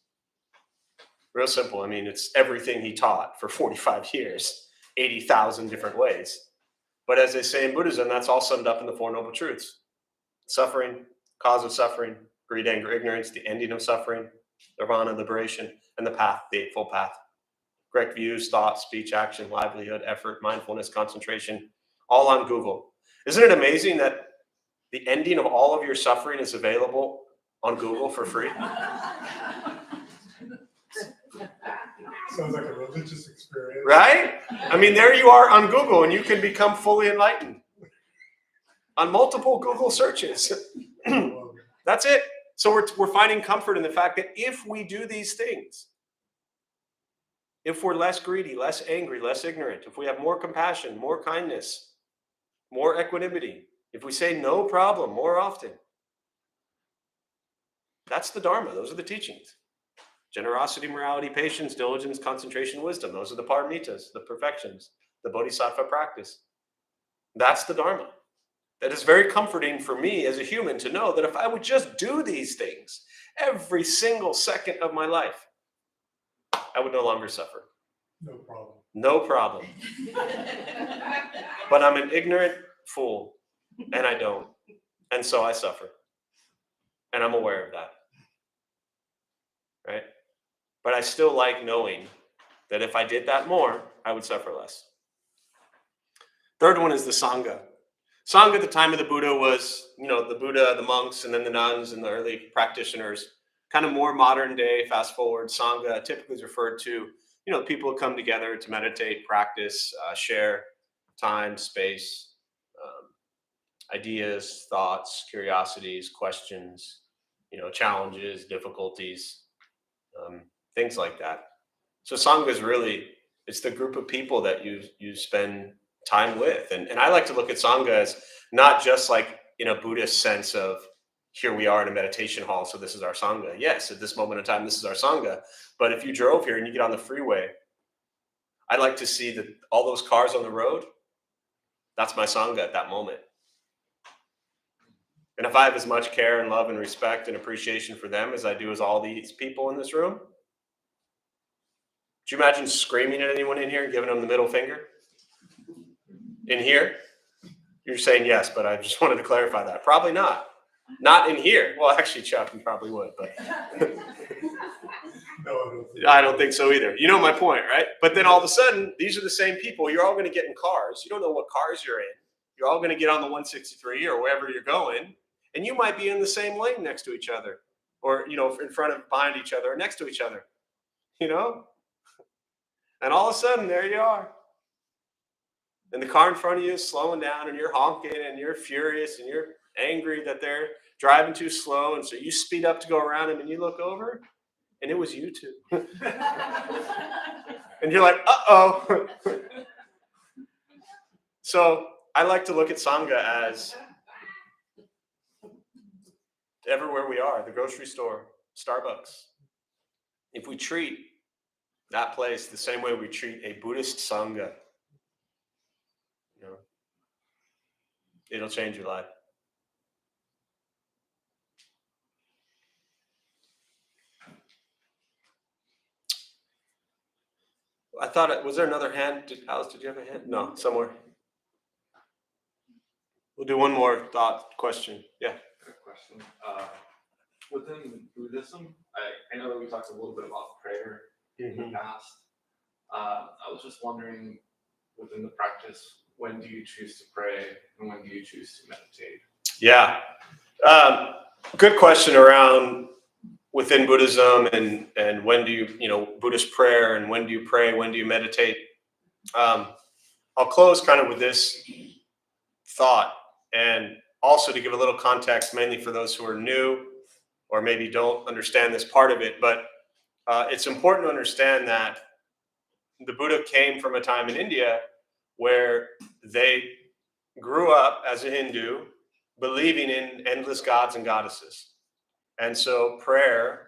Real simple. I mean, it's everything he taught for 45 years, 80,000 different ways. But as they say in Buddhism, that's all summed up in the Four Noble Truths. Suffering, cause of suffering, greed, anger, ignorance, the ending of suffering, nirvana, liberation, and the path, the Eightfold Path. Correct views, thought, speech, action, livelihood, effort, mindfulness, concentration, all on Google. Isn't it amazing that the ending of all of your suffering is available on Google for free? Sounds like a religious experience. Right? I mean, there you are on Google, and you can become fully enlightened on multiple Google searches. That's it. So we're finding comfort in the fact that if we do these things, if we're less greedy, less angry, less ignorant, if we have more compassion, more kindness, more equanimity, if we say no problem more often, that's the Dharma. Those are the teachings. Generosity, morality, patience, diligence, concentration, wisdom. Those are the paramitas, the perfections, the bodhisattva practice. That's the Dharma. That is very comforting for me as a human to know that if I would just do these things every single second of my life, I would no longer suffer. No problem. No problem. But I'm an ignorant fool, and I don't. And so I suffer. And I'm aware of that. Right? But I still like knowing that if I did that more, I would suffer less. Third one is the Sangha. Sangha at the time of the Buddha was, the Buddha, the monks, and then the nuns and the early practitioners. Kind of more modern day, fast forward, Sangha typically is referred to, people who come together to meditate, practice, share time, space, ideas, thoughts, curiosities, questions, challenges, difficulties, things like that. So Sangha is really, it's the group of people that you spend time with. And I like to look at Sangha as not just like in a Buddhist sense of here we are in a meditation hall, so this is our Sangha. Yes, at this moment in time, this is our Sangha. But if you drove here and you get on the freeway, I'd like to see that all those cars on the road, that's my Sangha at that moment. And if I have as much care and love and respect and appreciation for them as I do as all these people in this room, could you imagine screaming at anyone in here and giving them the middle finger? In here? You're saying yes, but I just wanted to clarify that. Probably not. Not in here. Well, actually, Chuck, you probably would, but No, I don't think so either. You know my point, right? But then all of a sudden, these are the same people. You're all going to get in cars. You don't know what cars you're in. You're all going to get on the 163 or wherever you're going, and you might be in the same lane next to each other, or in front of, behind each other, or next to each other. And all of a sudden, there you are. And the car in front of you is slowing down, and you're honking, and you're furious, and you're angry that they're driving too slow. And so you speed up to go around them, and you look over, and it was you two. And you're like, uh-oh. So I like to look at Sangha as everywhere we are, the grocery store, Starbucks. If we treat that place the same way we treat a Buddhist Sangha, It'll change your life. I thought was there another hand? Alice, did you have a hand? No, somewhere. We'll do one more thought question. Yeah. Good question. Within Buddhism, I know that we talked a little bit about prayer in the past. I was just wondering, within the practice, when do you choose to pray and when do you choose to meditate? Yeah. Good question around within Buddhism and when do you, Buddhist prayer and when do you pray, when do you meditate? I'll close kind of with this thought, and also to give a little context, mainly for those who are new or maybe don't understand this part of it, but it's important to understand that the Buddha came from a time in India where they grew up as a Hindu, believing in endless gods and goddesses. And so prayer,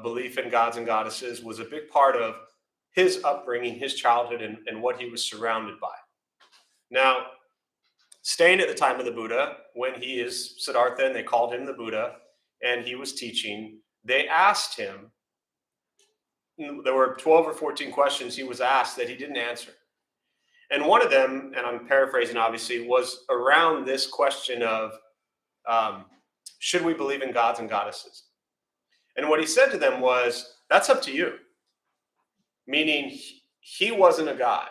belief in gods and goddesses was a big part of his upbringing, his childhood, and what he was surrounded by. Now, staying at the time of the Buddha, when he is Siddhartha and they called him the Buddha, and he was teaching, they asked him, there were 12 or 14 questions he was asked that he didn't answer. And one of them, and I'm paraphrasing obviously, was around this question of, should we believe in gods and goddesses? And what he said to them was, that's up to you. Meaning he wasn't a god.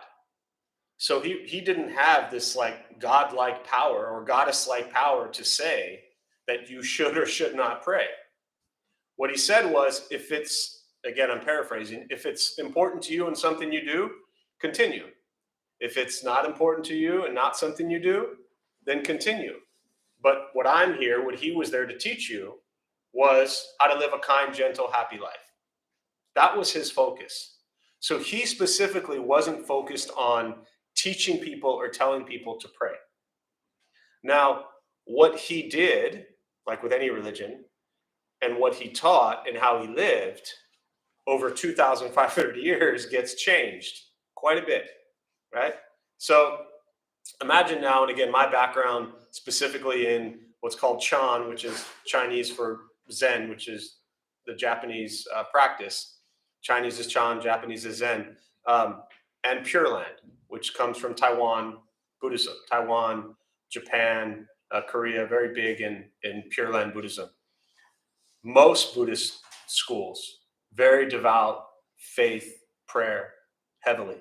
So he didn't have this like godlike power or goddess-like power to say that you should or should not pray. What he said was, if it's, again, I'm paraphrasing, if it's important to you and something you do, continue. If it's not important to you and not something you do, then continue. But what he was there to teach you was how to live a kind, gentle, happy life. That was his focus. So he specifically wasn't focused on teaching people or telling people to pray. Now, what he did, like with any religion, and what he taught and how he lived over 2,500 years gets changed quite a bit, right? So imagine now, and again, my background specifically in what's called Chan, which is Chinese for Zen, which is the Japanese practice. Chinese is Chan, Japanese is Zen, and Pure Land, which comes from Taiwan Buddhism. Taiwan, Japan, Korea, very big in Pure Land Buddhism. Most Buddhist schools, very devout, faith, prayer, heavily.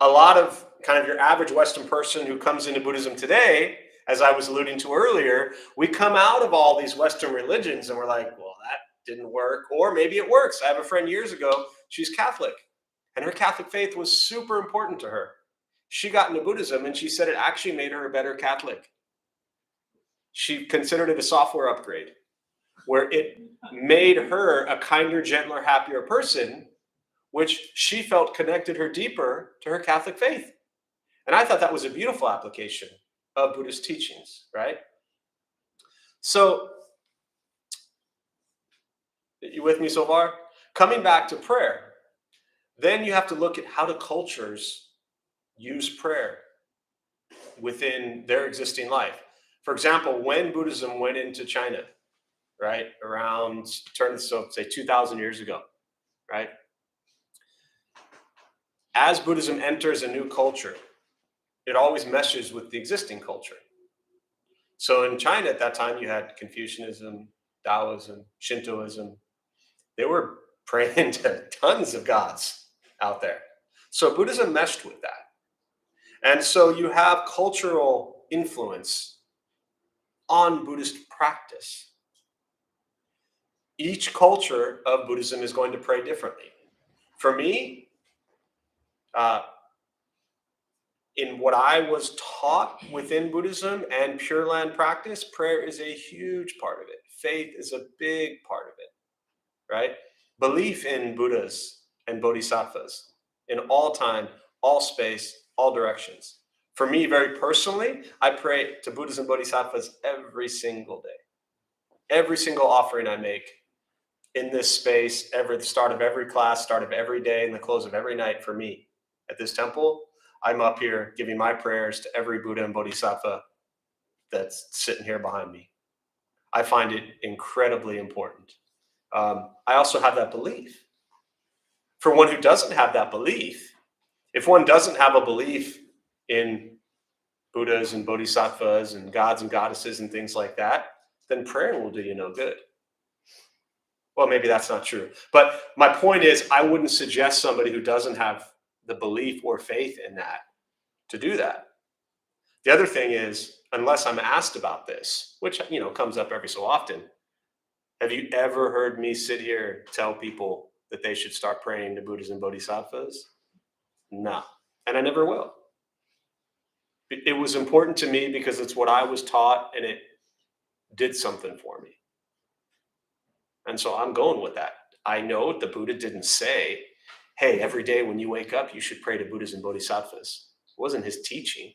A lot of kind of your average Western person who comes into Buddhism today, as I was alluding to earlier, we come out of all these Western religions and we're like, well, that didn't work, or maybe it works. I have a friend years ago, she's Catholic, and her Catholic faith was super important to her. She got into Buddhism and she said it actually made her a better Catholic. She considered it a software upgrade, where it made her a kinder, gentler, happier person, which she felt connected her deeper to her Catholic faith. And I thought that was a beautiful application of Buddhist teachings, right? So, you with me so far? Coming back to prayer, then you have to look at how do cultures use prayer within their existing life. For example, when Buddhism went into China, right, around, say 2,000 years ago, right? As Buddhism enters a new culture, it always meshes with the existing culture. So in China at that time, you had Confucianism, Taoism, Shintoism. They were praying to tons of gods out there. So Buddhism meshed with that. And so you have cultural influence on Buddhist practice. Each culture of Buddhism is going to pray differently. For me, in what I was taught within Buddhism and Pure Land practice, prayer is a huge part of it. Faith is a big part of it, right? Belief in Buddhas and Bodhisattvas in all time, all space, all directions. For me, very personally, I pray to Buddhas and Bodhisattvas every single day. Every single offering I make in this space, the start of every class, start of every day, and the close of every night for me at this temple, I'm up here giving my prayers to every Buddha and Bodhisattva that's sitting here behind me. I find it incredibly important. I also have that belief. For one who doesn't have that belief, if one doesn't have a belief in Buddhas and Bodhisattvas and gods and goddesses and things like that, then prayer will do you no good. Well, maybe that's not true. But my point is, I wouldn't suggest somebody who doesn't have the belief or faith in that to do that. The other thing is, unless I'm asked about this, which, comes up every so often, have you ever heard me sit here tell people that they should start praying to Buddhas and Bodhisattvas? No. And I never will. It was important to me because it's what I was taught and it did something for me. And so I'm going with that. I know the Buddha didn't say, hey, every day when you wake up, you should pray to Buddhas and Bodhisattvas. It wasn't his teaching.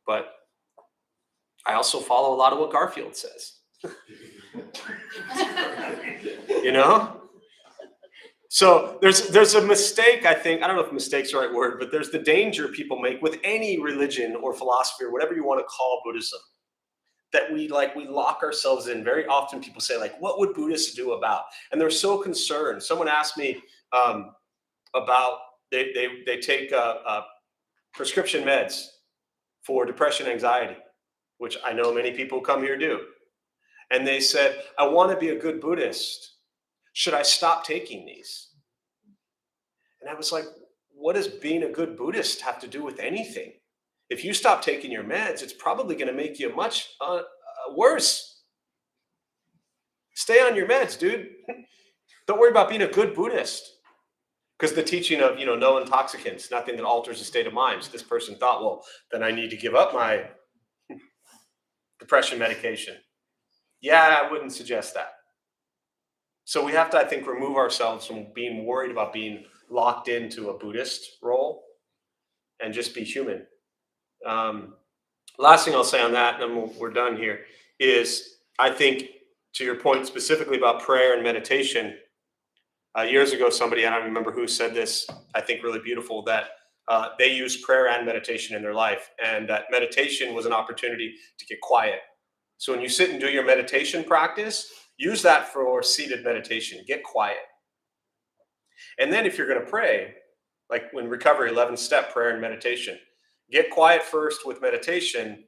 But I also follow a lot of what Garfield says. So there's a mistake, I think. I don't know if mistake's the right word, but there's the danger people make with any religion or philosophy or whatever you want to call Buddhism, that we lock ourselves in. Very often people say, like, what would Buddhists do about? And they're so concerned. Someone asked me about they take prescription meds for depression, anxiety, which I know many people come here do. And they said, I want to be a good Buddhist. Should I stop taking these? And I was like, what does being a good Buddhist have to do with anything? If you stop taking your meds, it's probably going to make you much worse. Stay on your meds, dude. Don't worry about being a good Buddhist. Because the teaching of, no intoxicants, nothing that alters the state of mind. So this person thought, well, then I need to give up my depression medication. Yeah, I wouldn't suggest that. So we have to, I think, remove ourselves from being worried about being locked into a Buddhist role and just be human. Last thing I'll say on that, and then we're done here, is I think, to your point specifically about prayer and meditation, years ago, somebody, I don't remember who said this, I think really beautiful, that they use prayer and meditation in their life, and that meditation was an opportunity to get quiet. So when you sit and do your meditation practice, use that for seated meditation. Get quiet. And then if you're going to pray, like when recovery, 11-step prayer and meditation, get quiet first with meditation,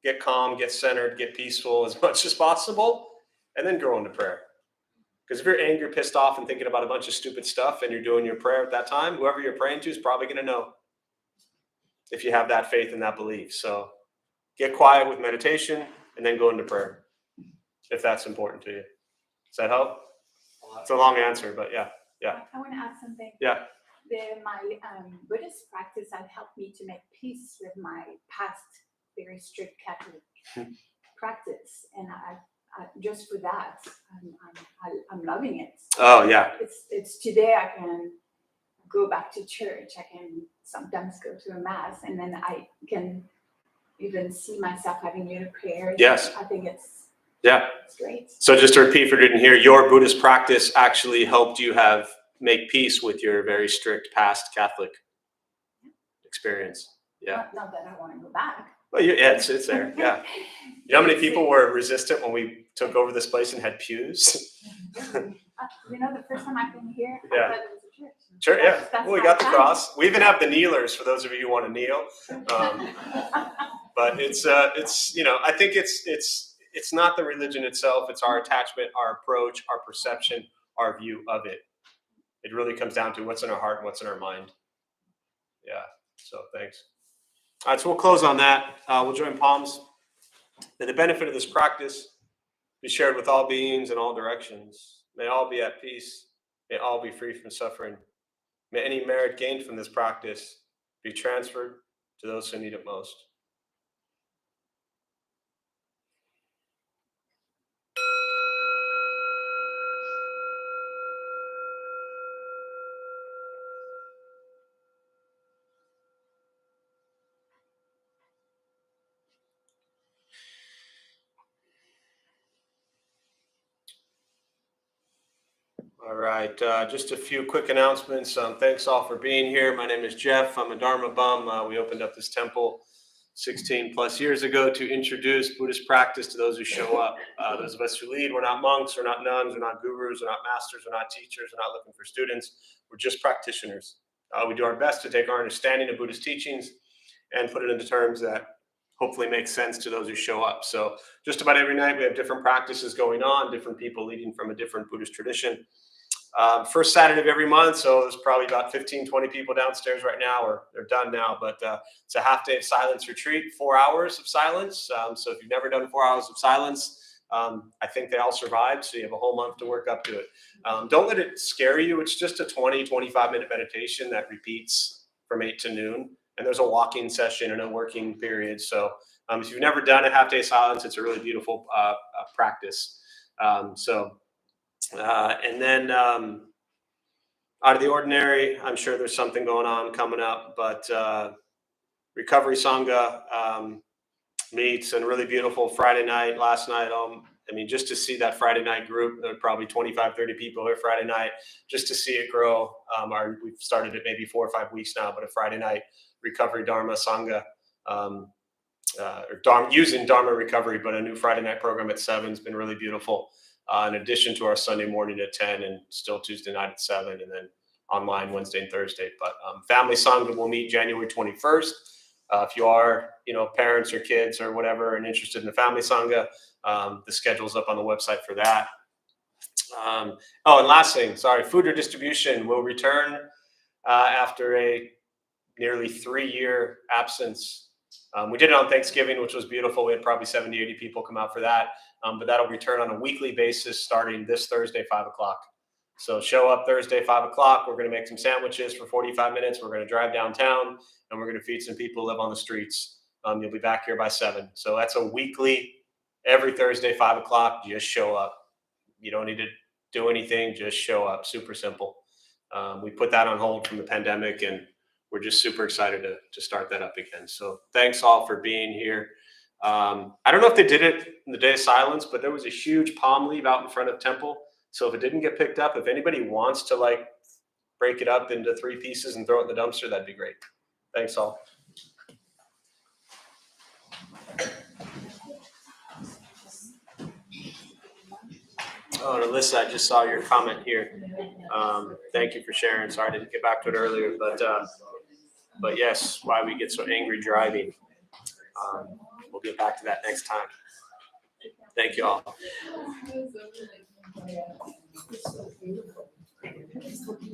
get calm, get centered, get peaceful as much as possible, and then go into prayer. Because if you're angry, pissed off, and thinking about a bunch of stupid stuff and you're doing your prayer at that time, whoever you're praying to is probably going to know if you have that faith and that belief. So get quiet with meditation and then go into prayer, if that's important to you. Does that help? It's a long answer, but yeah. I want to add something. Yeah. My Buddhist practice had helped me to make peace with my past very strict Catholic practice, and I just for that, I'm loving it. Oh yeah. It's today I can go back to church. I can sometimes go to a mass, and then I can even see myself having little prayers. Yes. I think it's great. So just to repeat for didn't hear, your Buddhist practice actually helped you make peace with your very strict past Catholic experience. Yeah. Not that I want to go back. Well, it's there. Yeah. You know how many people were resistant when we took over this place and had pews? The first time I've been here, Yeah. I thought it was a church. Sure. Yeah. That's Well, we my got the time. cross. We even have the kneelers for those of you who want to kneel. But it's I think it's not the religion itself. It's our attachment, our approach, our perception, our view of it. It really comes down to what's in our heart and what's in our mind. Yeah. So thanks. All right. So we'll close on that. We'll join palms. May the benefit of this practice be shared with all beings in all directions. May all be at peace. May all be free from suffering. May any merit gained from this practice be transferred to those who need it most. All right, just a few quick announcements. Thanks all for being here. My name is Jeff. I'm a Dharma bum. We opened up this temple 16 plus years ago to introduce Buddhist practice to those who show up. Those of us who lead, we're not monks, we're not nuns, we're not gurus, we're not masters, we're not teachers, we're not looking for students. We're just practitioners. We do our best to take our understanding of Buddhist teachings and put it into terms that hopefully make sense to those who show up. So just about every night we have different practices going on, different people leading from a different Buddhist tradition. First Saturday of every month, so there's probably about 15, 20 people downstairs right now, or they're done now, but it's a half day of silence retreat, 4 hours of silence. So if you've never done 4 hours of silence, I think they all survived, so you have a whole month to work up to it. Don't let it scare you. It's just a 20, 25-minute meditation that repeats from 8 to noon, and there's a walking session and a working period. So if you've never done a half day silence, it's a really beautiful practice. And then out of the ordinary, I'm sure there's something going on coming up, but Recovery Sangha meets and really beautiful Friday night, last night. I mean, just to see that Friday night group, there were probably 25, 30 people here Friday night, just to see it grow. We've started it maybe 4 or 5 weeks now, but a Friday night Recovery Dharma Sangha, using Dharma Recovery, but a new Friday night program at 7 has been really beautiful. In addition to our Sunday morning at 10 and still Tuesday night at 7, and then online Wednesday and Thursday. But Family Sangha will meet January 21st. If you are, parents or kids or whatever and interested in the Family Sangha, the schedule's up on the website for that. And last thing, food distribution will return after a nearly 3-year absence. We did it on Thanksgiving, which was beautiful. We had probably 70, 80 people come out for that. But that'll return on a weekly basis starting this Thursday, 5 o'clock. So show up Thursday, 5 o'clock. We're going to make some sandwiches for 45 minutes. We're going to drive downtown and we're going to feed some people who live on the streets. You'll be back here by 7. So that's a weekly, every Thursday, 5 o'clock. Just show up. You don't need to do anything. Just show up. Super simple. We put that on hold from the pandemic, and we're just super excited to start that up again. So thanks all for being here. I don't know if they did it in the day of silence, but there was a huge palm leaf out in front of temple. So if it didn't get picked up, if anybody wants to break it up into 3 pieces and throw it in the dumpster, that'd be great. Thanks all. Oh, and Alyssa, I just saw your comment here. Thank you for sharing. Sorry I didn't get back to it earlier, but yes, why we get so angry driving. We'll get back to that next time. Thank you all.